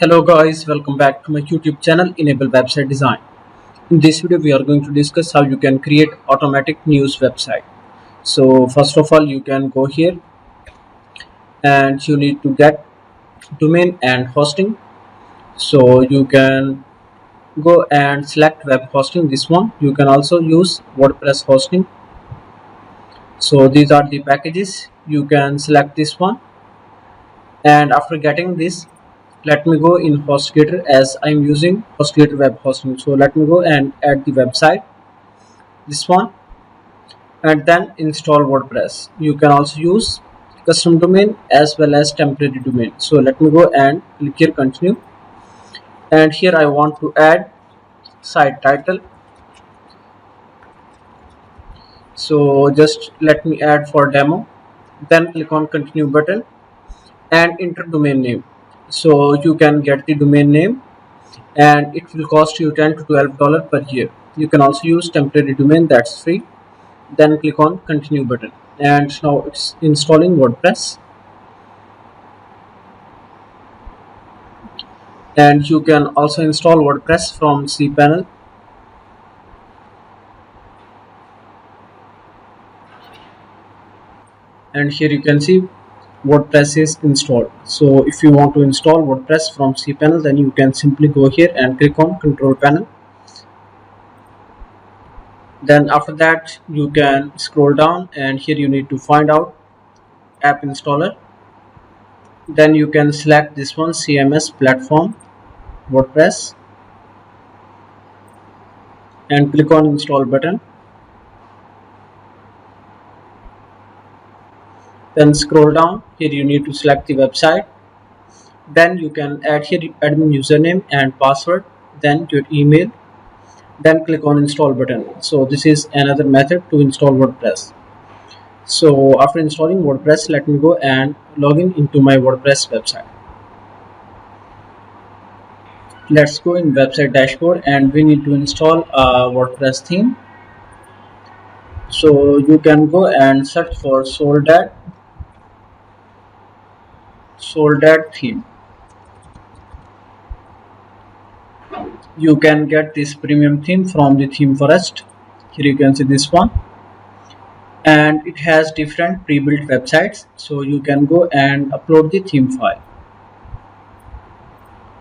Hello guys, welcome back to my YouTube channel Enable Website Design. In this video we are going to discuss how you can create automatic news website. So first of all, you can go here and you need to get domain and hosting. So you can go and select web hosting, this one. You can also use WordPress hosting. So these are the packages. You can select this one, and after getting this, let me go in HostGator as I'm using HostGator web hosting. So let me go and add the website, this one, and then install WordPress. You can also use custom domain as well as temporary domain. So let me go and click here continue, and here I want to add site title. So just let me add for demo, then click on continue button and enter domain name. So you can get the domain name and it will cost you $10 to $12 per year. You can also use temporary domain, that's free. Then click on continue button, and now it's installing WordPress. And you can also install WordPress from cPanel. And here you can see WordPress is installed. So if you want to install WordPress from cPanel, then you can simply go here and click on control panel. Then after that you can scroll down, and here you need to find out app installer. Then you can select this one, CMS platform WordPress, and click on install button. Then scroll down, here you need to select the website. Then you can add here admin username and password, then your email, then click on install button. So this is another method to install WordPress. So after installing WordPress, let me go and log in into my WordPress website. Let's go in website dashboard, and we need to install a WordPress theme. So you can go and search for Soldad theme. You can get this premium theme from the theme forest. Here you can see this one, and it has different pre-built websites, so you can go and upload the theme file.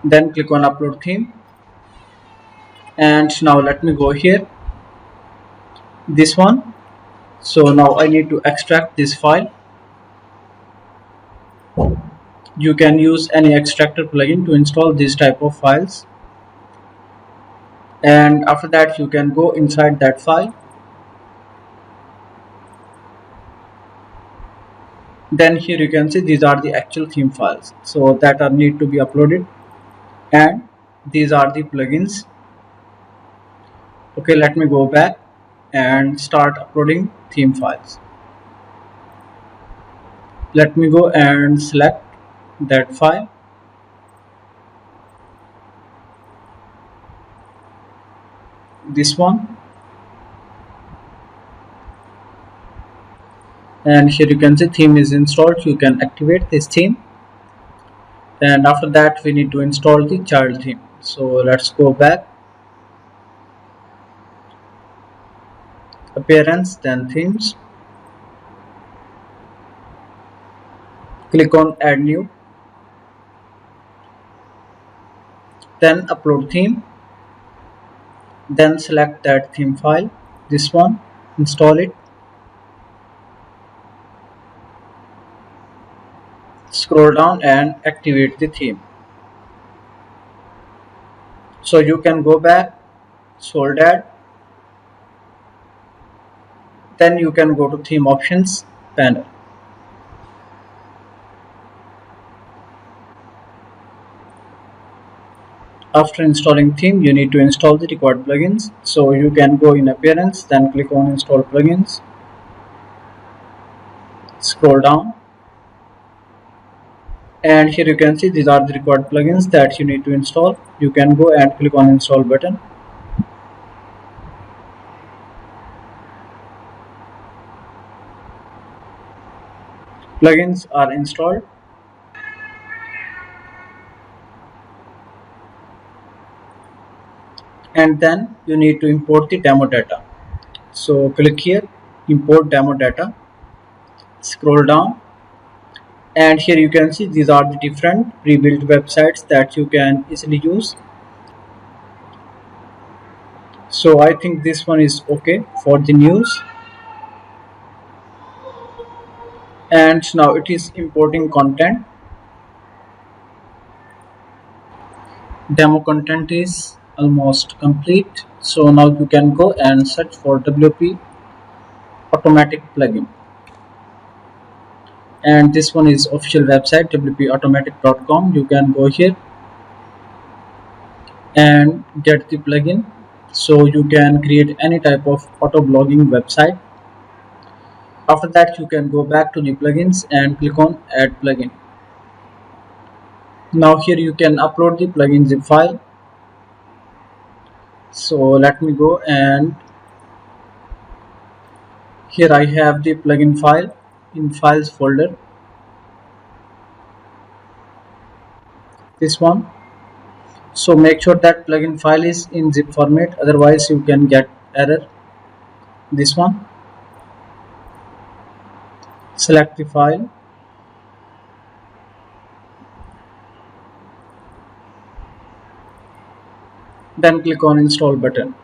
Then click on upload theme, and now let me go here, this one. So now I need to extract this file. You can use any extractor plugin to install this type of files, and after that you can go inside that file. Then here you can see these are the actual theme files, so that are need to be uploaded, and these are the plugins. Okay, let me go back and start uploading theme files. Let me go and select that file, this one, and here you can see theme is installed. You can activate this theme, and after that we need to install the child theme. So let's go back, appearance, then themes, click on add new, then upload theme, then select that theme file, this one, install it, scroll down and activate the theme. So you can go back, Soldad, then you can go to theme options panel. After installing theme, you need to install the required plugins. So you can go in appearance, then click on install plugins, scroll down, and here you can see these are the required plugins that you need to install. You can go and click on install button. Plugins are installed. and then you need to import the demo data. So click here, import demo data, scroll down, and here you can see these are the different pre-built websites that you can easily use. So I think this one is okay for the news, and now it is importing content. Demo content is almost complete, so now you can go and search for WP automatic plugin, and this one is official website wpautomatic.com. You can go here and get the plugin, so you can create any type of auto blogging website. After that you can go back to the plugins and click on add plugin. Now here you can upload the plugin zip file. So let me go, and here I have the plugin file in files folder, this one. So make sure that plugin file is in zip format, otherwise you can get error. This one, select the file, then click on install button.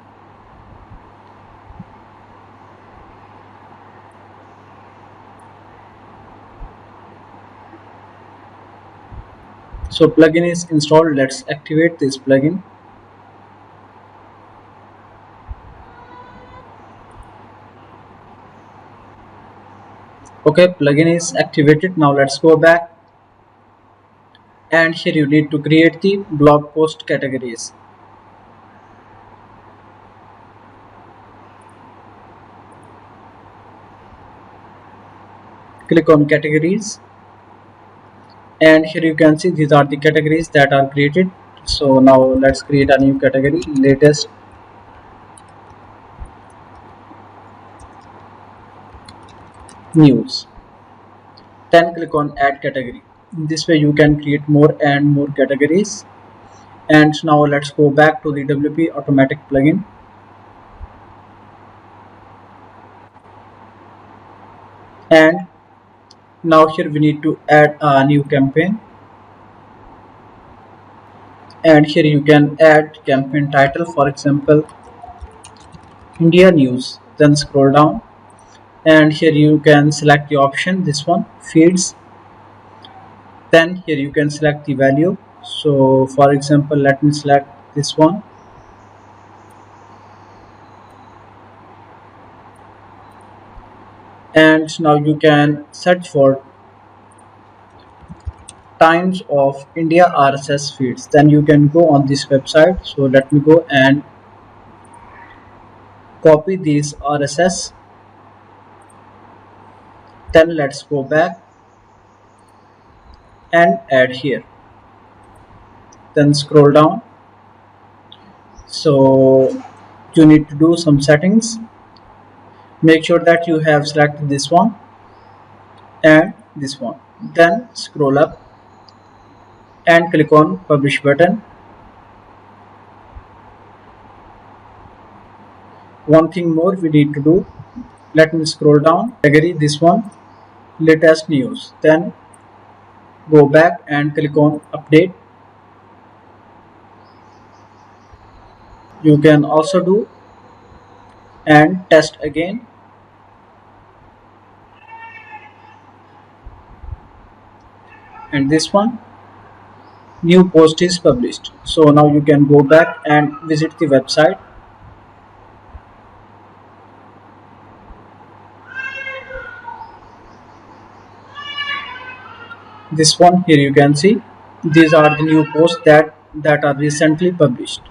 So plugin is installed. Let's activate this plugin. Okay, plugin is activated. Now let's go back, and here you need to create the blog post categories. Click on categories, and here you can see these are the categories that are created. So now let's create a new category, latest news. Then click on add category. This way you can create more and more categories. And now let's go back to the WP automatic plugin, and now here we need to add a new campaign, and here you can add campaign title, for example India news. Then scroll down, and here you can select the option, this one, feeds. Then here you can select the value. So for example, let me select this one, and now you can search for times of India RSS feeds. Then you can go on this website. So let me go and copy these RSS. Then let's go back and add here. Then scroll down. So you need to do some settings. Make sure that you have selected this one and this one. Then scroll up and click on publish button. One thing more we need to do, let me scroll down, category, this one, latest news. Then go back and click on update. You can also do and test again. And this one, new post is published. So now you can go back and visit the website. This one, here you can see these are the new posts that are recently published.